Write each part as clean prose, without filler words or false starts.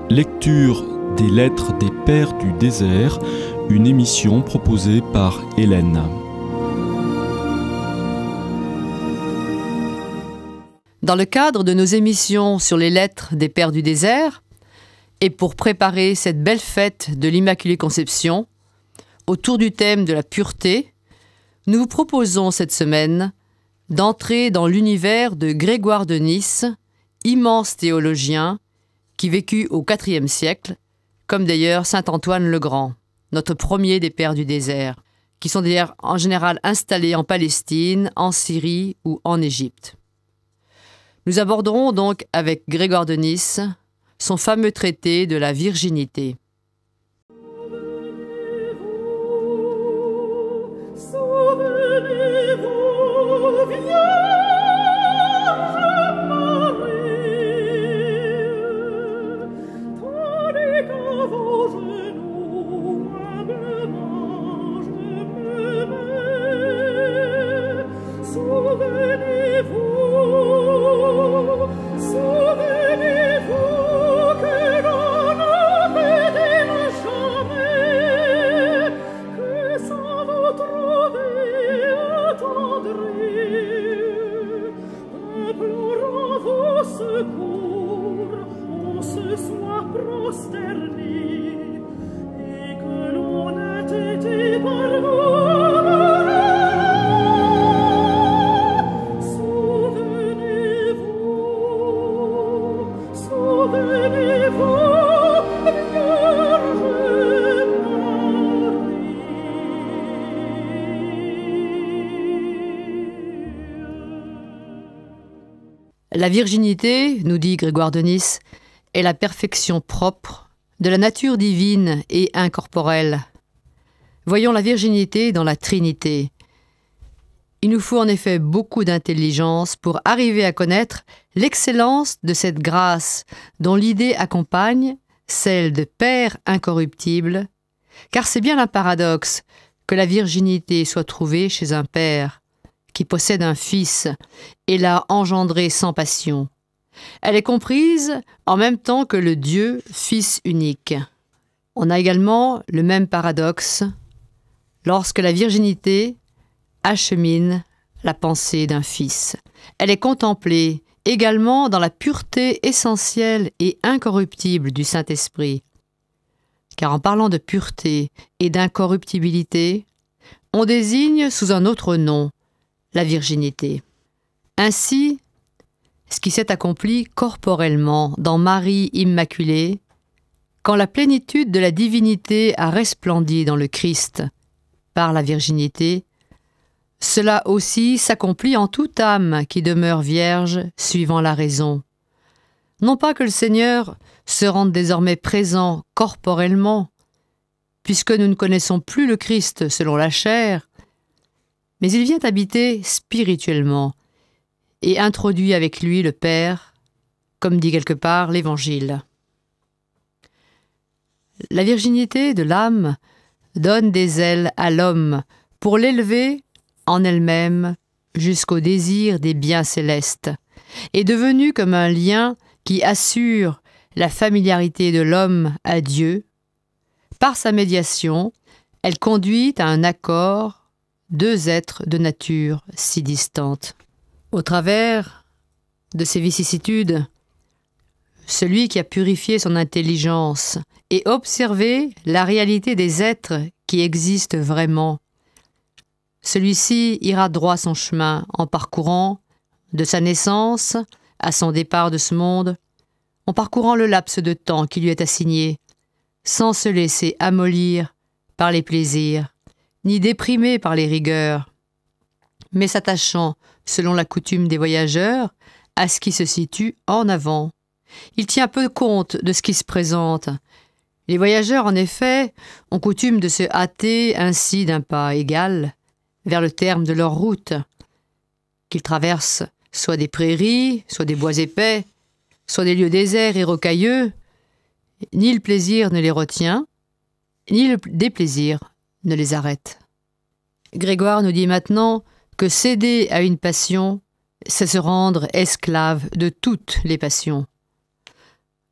Lecture des lettres des Pères du désert, une émission proposée par Hélène. Dans le cadre de nos émissions sur les lettres des Pères du désert, et pour préparer cette belle fête de l'Immaculée Conception, autour du thème de la pureté, nous vous proposons cette semaine d'entrer dans l'univers de Grégoire de Nysse, immense théologien qui vécut au IVe siècle, comme d'ailleurs saint Antoine le Grand, notre premier des Pères du désert, qui sont d'ailleurs en général installés en Palestine, en Syrie ou en Égypte. Nous aborderons donc avec Grégoire de Nysse son fameux traité de la virginité. La virginité, nous dit Grégoire de Nysse, est la perfection propre de la nature divine et incorporelle. Voyons la virginité dans la Trinité. Il nous faut en effet beaucoup d'intelligence pour arriver à connaître l'excellence de cette grâce dont l'idée accompagne celle de Père incorruptible, car c'est bien un paradoxe que la virginité soit trouvée chez un Père qui possède un Fils et l'a engendré sans passion. Elle est comprise en même temps que le Dieu Fils unique. On a également le même paradoxe lorsque la virginité achemine la pensée d'un Fils. Elle est contemplée également dans la pureté essentielle et incorruptible du Saint-Esprit. Car en parlant de pureté et d'incorruptibilité, on désigne sous un autre nom la virginité. Ainsi, ce qui s'est accompli corporellement dans Marie Immaculée, quand la plénitude de la divinité a resplendi dans le Christ par la virginité, cela aussi s'accomplit en toute âme qui demeure vierge suivant la raison. Non pas que le Seigneur se rende désormais présent corporellement, puisque nous ne connaissons plus le Christ selon la chair, mais il vient habiter spirituellement et introduit avec lui le Père, comme dit quelque part l'Évangile. La virginité de l'âme donne des ailes à l'homme pour l'élever en elle-même jusqu'au désir des biens célestes, est devenue comme un lien qui assure la familiarité de l'homme à Dieu. Par sa médiation, elle conduit à un accord deux êtres de nature si distantes. Au travers de ces vicissitudes, celui qui a purifié son intelligence et observé la réalité des êtres qui existent vraiment, celui-ci ira droit son chemin en parcourant, de sa naissance à son départ de ce monde, en parcourant le laps de temps qui lui est assigné, sans se laisser amollir par les plaisirs, ni déprimé par les rigueurs, mais s'attachant, selon la coutume des voyageurs, à ce qui se situe en avant. Il tient peu compte de ce qui se présente. Les voyageurs, en effet, ont coutume de se hâter ainsi d'un pas égal vers le terme de leur route, qu'ils traversent soit des prairies, soit des bois épais, soit des lieux déserts et rocailleux. Ni le plaisir ne les retient, ni le déplaisir ne les arrête. Grégoire nous dit maintenant que céder à une passion, c'est se rendre esclave de toutes les passions.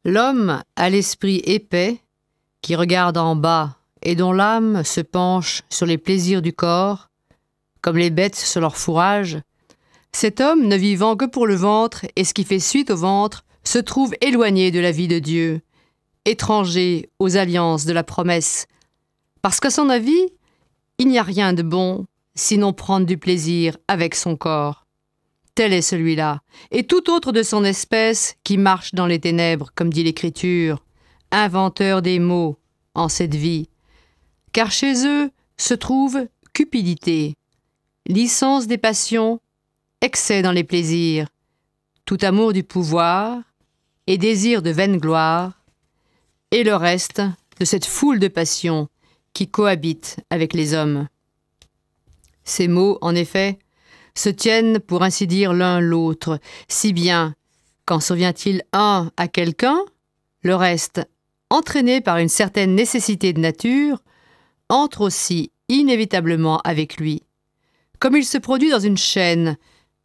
L'homme a l'esprit épais, qui regarde en bas et dont l'âme se penche sur les plaisirs du corps, comme les bêtes sur leur fourrage. Cet homme, ne vivant que pour le ventre et ce qui fait suite au ventre, se trouve éloigné de la vie de Dieu, étranger aux alliances de la promesse, parce qu'à son avis, il n'y a rien de bon, sinon prendre du plaisir avec son corps. Tel est celui-là, et tout autre de son espèce qui marche dans les ténèbres, comme dit l'Écriture, inventeur des maux en cette vie. Car chez eux se trouve cupidité, licence des passions, excès dans les plaisirs, tout amour du pouvoir et désir de vaine gloire, et le reste de cette foule de passions qui cohabitent avec les hommes. Ces mots, en effet, se tiennent pour ainsi dire l'un l'autre, si bien qu'en survient-il un à quelqu'un, le reste, entraîné par une certaine nécessité de nature, entre aussi inévitablement avec lui, comme il se produit dans une chaîne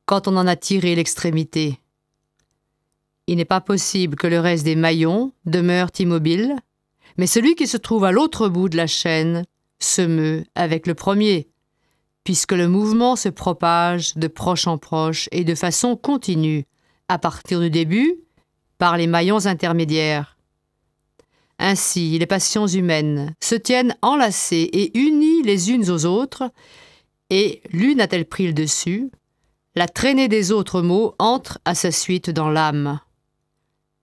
quand on en a tiré l'extrémité. Il n'est pas possible que le reste des maillons demeure immobile, mais celui qui se trouve à l'autre bout de la chaîne se meut avec le premier, puisque le mouvement se propage de proche en proche et de façon continue, à partir du début, par les maillons intermédiaires. Ainsi, les passions humaines se tiennent enlacées et unies les unes aux autres, et l'une a-t-elle pris le dessus, la traînée des autres mots entre à sa suite dans l'âme.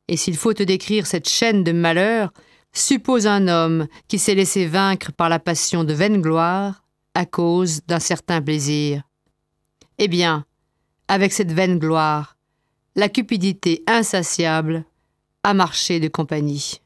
Et s'il faut te décrire cette chaîne de malheur, suppose un homme qui s'est laissé vaincre par la passion de vaine gloire à cause d'un certain plaisir. Eh bien, avec cette vaine gloire, la cupidité insatiable a marché de compagnie.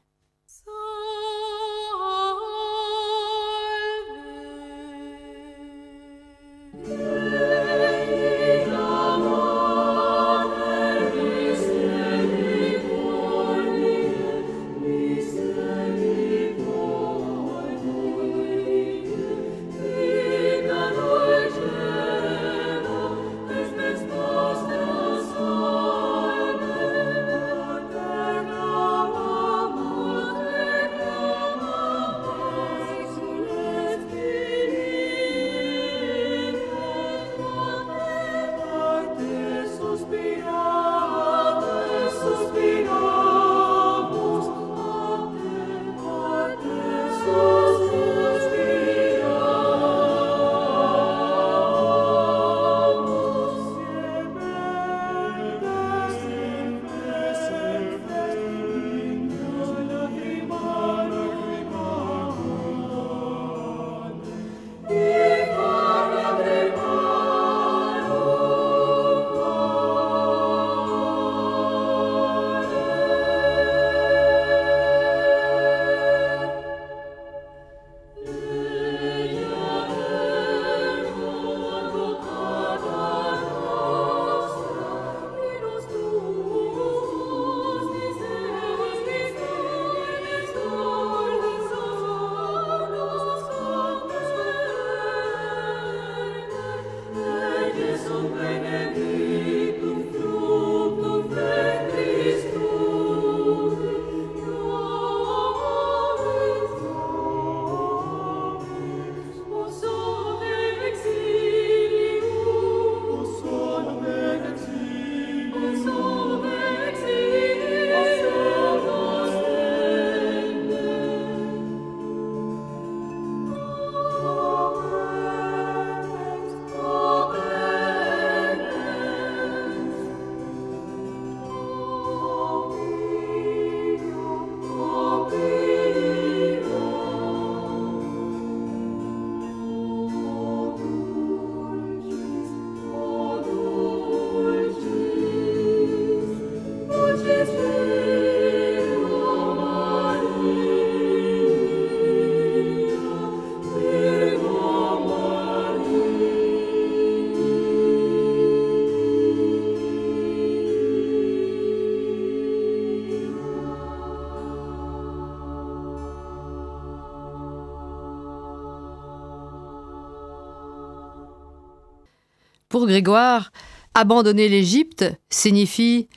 Pour Grégoire, abandonner l'Égypte signifie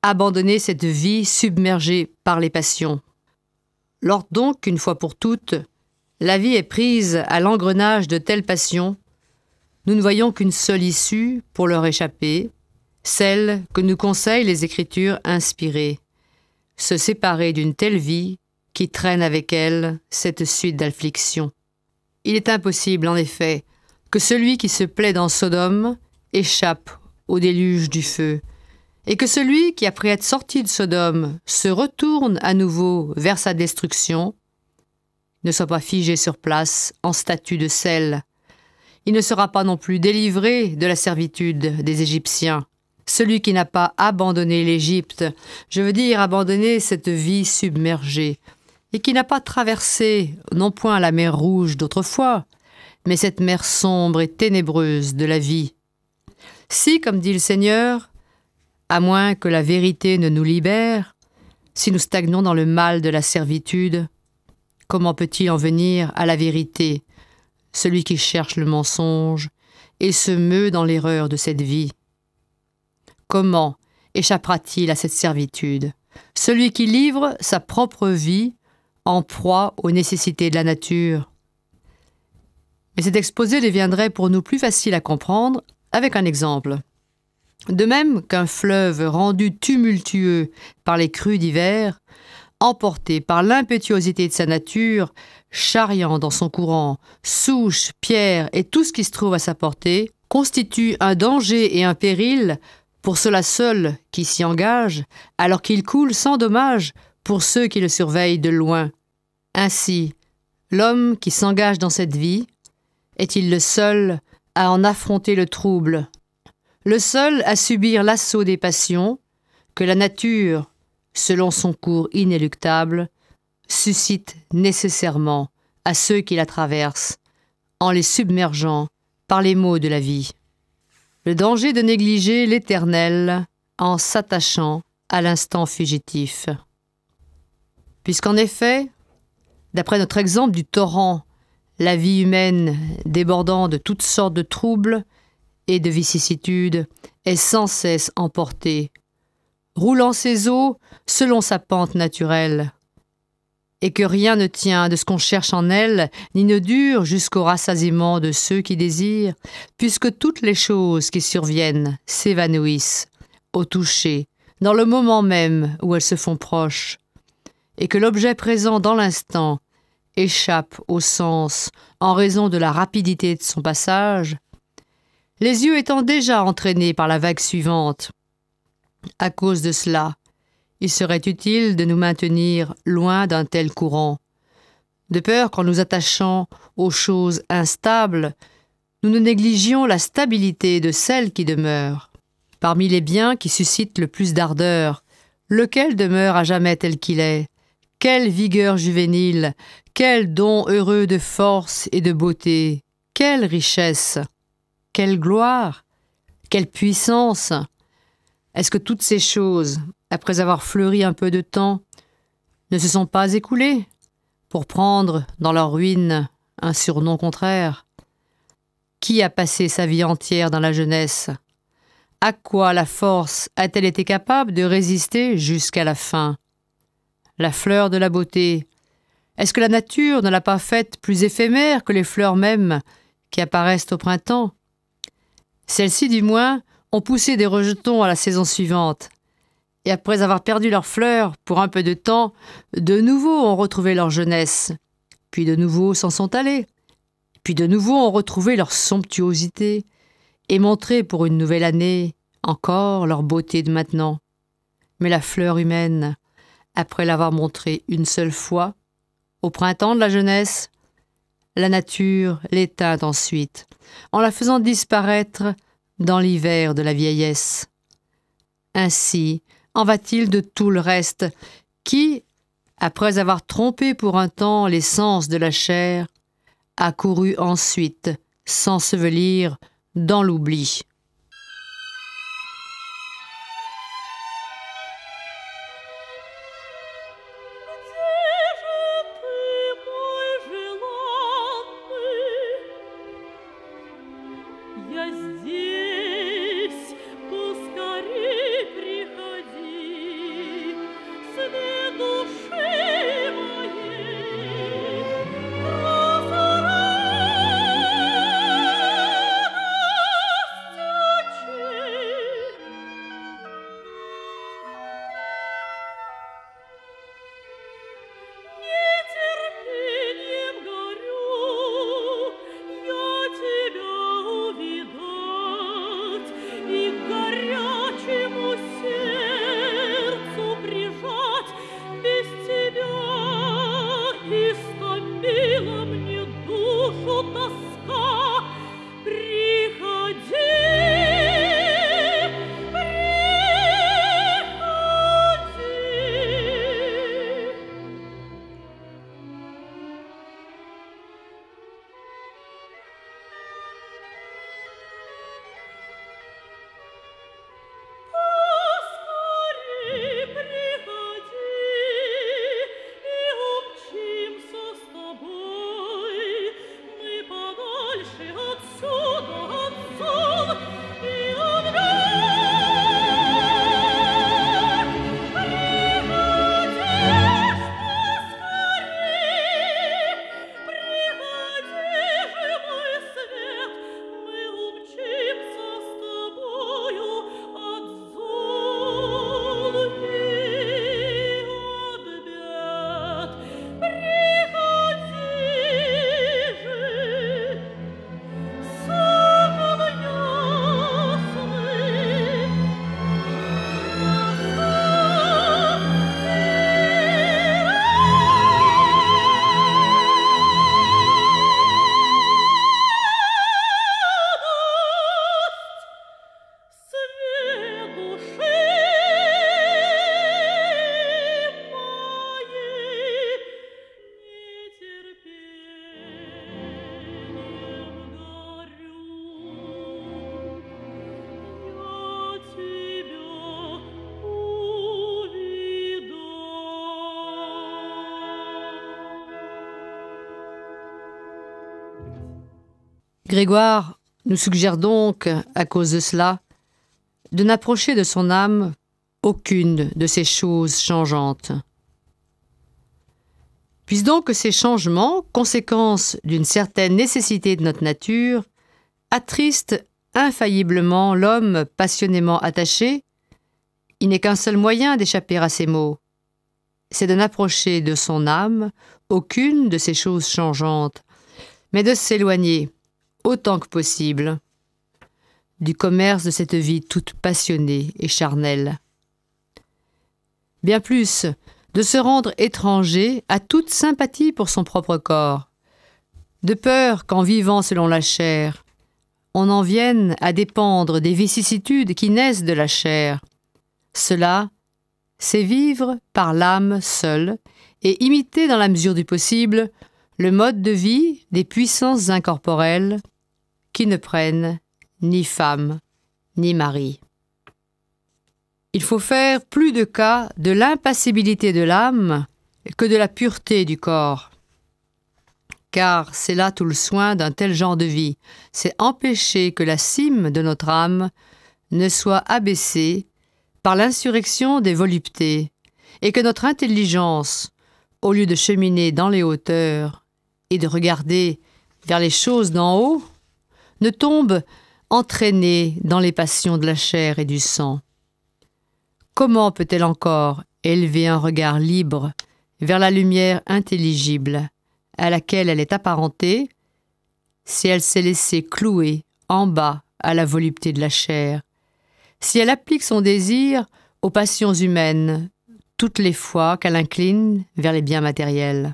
abandonner cette vie submergée par les passions. Lors donc qu'une fois pour toutes, la vie est prise à l'engrenage de telles passions, nous ne voyons qu'une seule issue pour leur échapper, celle que nous conseillent les Écritures inspirées, se séparer d'une telle vie qui traîne avec elle cette suite d'afflictions. Il est impossible, en effet, que celui qui se plaît dans Sodome échappe au déluge du feu, et que celui qui, après être sorti de Sodome, se retourne à nouveau vers sa destruction, ne soit pas figé sur place en statue de sel. Il ne sera pas non plus délivré de la servitude des Égyptiens. Celui qui n'a pas abandonné l'Égypte, je veux dire abandonné cette vie submergée, et qui n'a pas traversé non point la mer Rouge d'autrefois, mais cette mer sombre et ténébreuse de la vie. Si, comme dit le Seigneur, à moins que la vérité ne nous libère, si nous stagnons dans le mal de la servitude, comment peut-il en venir à la vérité, celui qui cherche le mensonge et se meut dans l'erreur de cette vie? Comment échappera-t-il à cette servitude, celui qui livre sa propre vie en proie aux nécessités de la nature? Mais cet exposé deviendrait pour nous plus facile à comprendre avec un exemple. De même qu'un fleuve rendu tumultueux par les crues d'hiver, emporté par l'impétuosité de sa nature, charriant dans son courant souches, pierres et tout ce qui se trouve à sa portée, constitue un danger et un péril pour ceux-là seuls qui s'y engagent, alors qu'il coule sans dommage pour ceux qui le surveillent de loin. Ainsi, l'homme qui s'engage dans cette vie est-il le seul à en affronter le trouble, le seul à subir l'assaut des passions que la nature, selon son cours inéluctable, suscite nécessairement à ceux qui la traversent, en les submergeant par les maux de la vie. Le danger de négliger l'Éternel en s'attachant à l'instant fugitif. Puisqu'en effet, d'après notre exemple du torrent, la vie humaine, débordant de toutes sortes de troubles et de vicissitudes, est sans cesse emportée, roulant ses eaux selon sa pente naturelle, et que rien ne tient de ce qu'on cherche en elle, ni ne dure jusqu'au rassasiement de ceux qui désirent, puisque toutes les choses qui surviennent s'évanouissent au toucher, dans le moment même où elles se font proches, et que l'objet présent dans l'instant échappe au sens en raison de la rapidité de son passage, les yeux étant déjà entraînés par la vague suivante. À cause de cela, il serait utile de nous maintenir loin d'un tel courant, de peur qu'en nous attachant aux choses instables, nous ne négligions la stabilité de celles qui demeurent. Parmi les biens qui suscitent le plus d'ardeur, lequel demeure à jamais tel qu'il est? Quelle vigueur juvénile, quel don heureux de force et de beauté, quelle richesse, quelle gloire, quelle puissance! Est-ce que toutes ces choses, après avoir fleuri un peu de temps, ne se sont pas écoulées pour prendre dans leur ruine un surnom contraire? Qui a passé sa vie entière dans la jeunesse? À quoi la force a-t-elle été capable de résister jusqu'à la fin? La fleur de la beauté, est-ce que la nature ne l'a pas faite plus éphémère que les fleurs mêmes qui apparaissent au printemps? Celles-ci, du moins, ont poussé des rejetons à la saison suivante, et après avoir perdu leurs fleurs pour un peu de temps, de nouveau ont retrouvé leur jeunesse, puis de nouveau s'en sont allés, puis de nouveau ont retrouvé leur somptuosité, et montré pour une nouvelle année encore leur beauté de maintenant. Mais la fleur humaine, après l'avoir montrée une seule fois, au printemps de la jeunesse, la nature l'éteint ensuite, en la faisant disparaître dans l'hiver de la vieillesse. Ainsi en va-t-il de tout le reste qui, après avoir trompé pour un temps les sens de la chair, a couru ensuite s'ensevelir dans l'oubli. Я здесь, поскорей приходи. Grégoire nous suggère donc, à cause de cela, de n'approcher de son âme aucune de ces choses changeantes. Puisse donc que ces changements, conséquence d'une certaine nécessité de notre nature, attristent infailliblement l'homme passionnément attaché, il n'est qu'un seul moyen d'échapper à ces maux, c'est de n'approcher de son âme aucune de ces choses changeantes, mais de s'éloigner, autant que possible, du commerce de cette vie toute passionnée et charnelle. Bien plus, de se rendre étranger à toute sympathie pour son propre corps, de peur qu'en vivant selon la chair, on en vienne à dépendre des vicissitudes qui naissent de la chair. Cela, c'est vivre par l'âme seule et imiter dans la mesure du possible le mode de vie des puissances incorporelles qui ne prennent ni femme ni mari. Il faut faire plus de cas de l'impassibilité de l'âme que de la pureté du corps. Car c'est là tout le soin d'un tel genre de vie, c'est empêcher que la cime de notre âme ne soit abaissée par l'insurrection des voluptés, et que notre intelligence, au lieu de cheminer dans les hauteurs et de regarder vers les choses d'en haut, ne tombe entraînée dans les passions de la chair et du sang. Comment peut-elle encore élever un regard libre vers la lumière intelligible à laquelle elle est apparentée, si elle s'est laissée clouer en bas à la volupté de la chair, si elle applique son désir aux passions humaines toutes les fois qu'elle incline vers les biens matériels?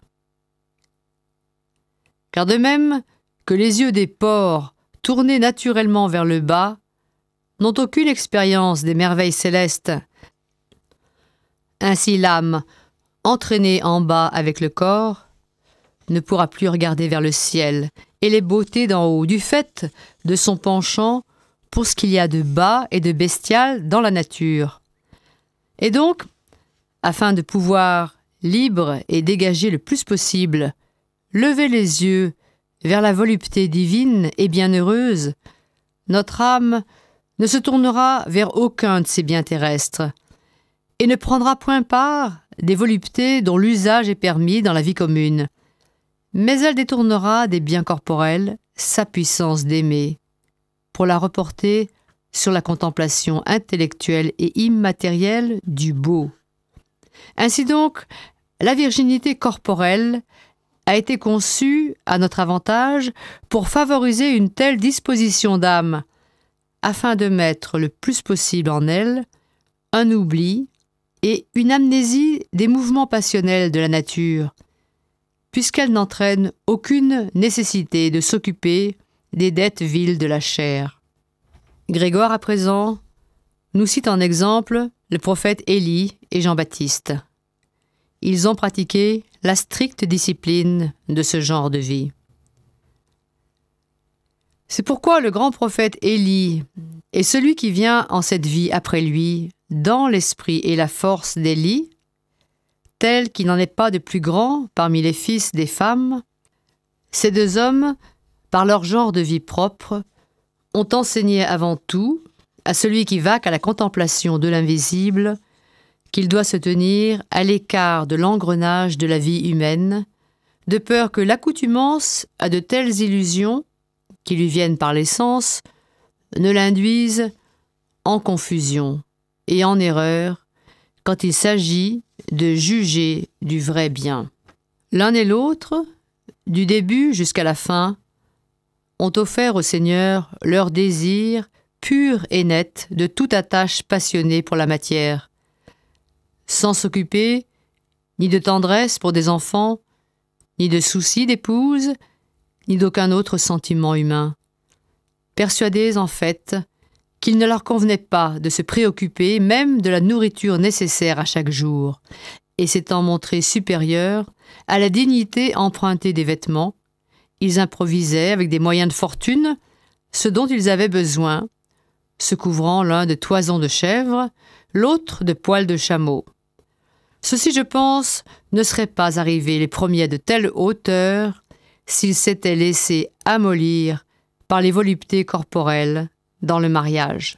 Car de même que les yeux des porcs, tournés naturellement vers le bas, n'ont aucune expérience des merveilles célestes, ainsi l'âme, entraînée en bas avec le corps, ne pourra plus regarder vers le ciel et les beautés d'en haut du fait de son penchant pour ce qu'il y a de bas et de bestial dans la nature. Et donc, afin de pouvoir, libre et dégagé le plus possible, lever les yeux vers la volupté divine et bienheureuse, notre âme ne se tournera vers aucun de ces biens terrestres et ne prendra point part des voluptés dont l'usage est permis dans la vie commune, mais elle détournera des biens corporels sa puissance d'aimer, pour la reporter sur la contemplation intellectuelle et immatérielle du beau. Ainsi donc, la virginité corporelle a été conçue à notre avantage pour favoriser une telle disposition d'âme, afin de mettre le plus possible en elle un oubli et une amnésie des mouvements passionnels de la nature, puisqu'elle n'entraîne aucune nécessité de s'occuper des dettes viles de la chair. Grégoire, à présent, nous cite en exemple le prophète Élie et Jean-Baptiste. Ils ont pratiqué la stricte discipline de ce genre de vie. C'est pourquoi le grand prophète Élie et celui qui vient en cette vie après lui, dans l'esprit et la force d'Élie, tel qu'il n'en est pas de plus grand parmi les fils des femmes, ces deux hommes, par leur genre de vie propre, ont enseigné avant tout à celui qui va qu'à la contemplation de l'invisible qu'il doit se tenir à l'écart de l'engrenage de la vie humaine, de peur que l'accoutumance à de telles illusions, qui lui viennent par les sens, ne l'induise en confusion et en erreur quand il s'agit de juger du vrai bien. L'un et l'autre, du début jusqu'à la fin, ont offert au Seigneur leur désir pur et net de toute attache passionnée pour la matière, sans s'occuper ni de tendresse pour des enfants, ni de soucis d'épouse, ni d'aucun autre sentiment humain, persuadés en fait qu'il ne leur convenait pas de se préoccuper même de la nourriture nécessaire à chaque jour, et s'étant montrés supérieurs à la dignité empruntée des vêtements, ils improvisaient avec des moyens de fortune ce dont ils avaient besoin, se couvrant l'un de toisons de chèvre, l'autre de poils de chameau. Ceci, je pense, ne serait pas arrivé les premiers à de telles hauteurs s'ils s'étaient laissés amollir par les voluptés corporelles dans le mariage.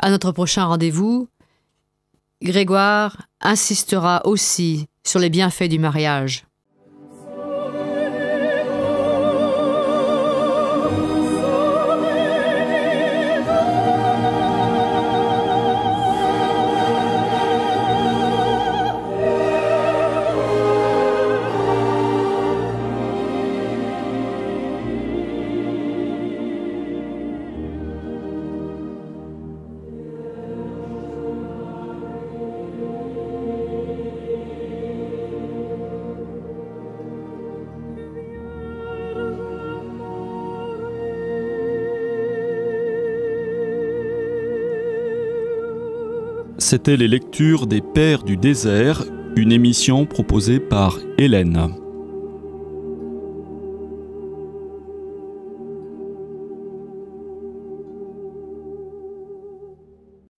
À notre prochain rendez-vous, Grégoire insistera aussi sur les bienfaits du mariage. C'était les lectures des Pères du désert, une émission proposée par Hélène.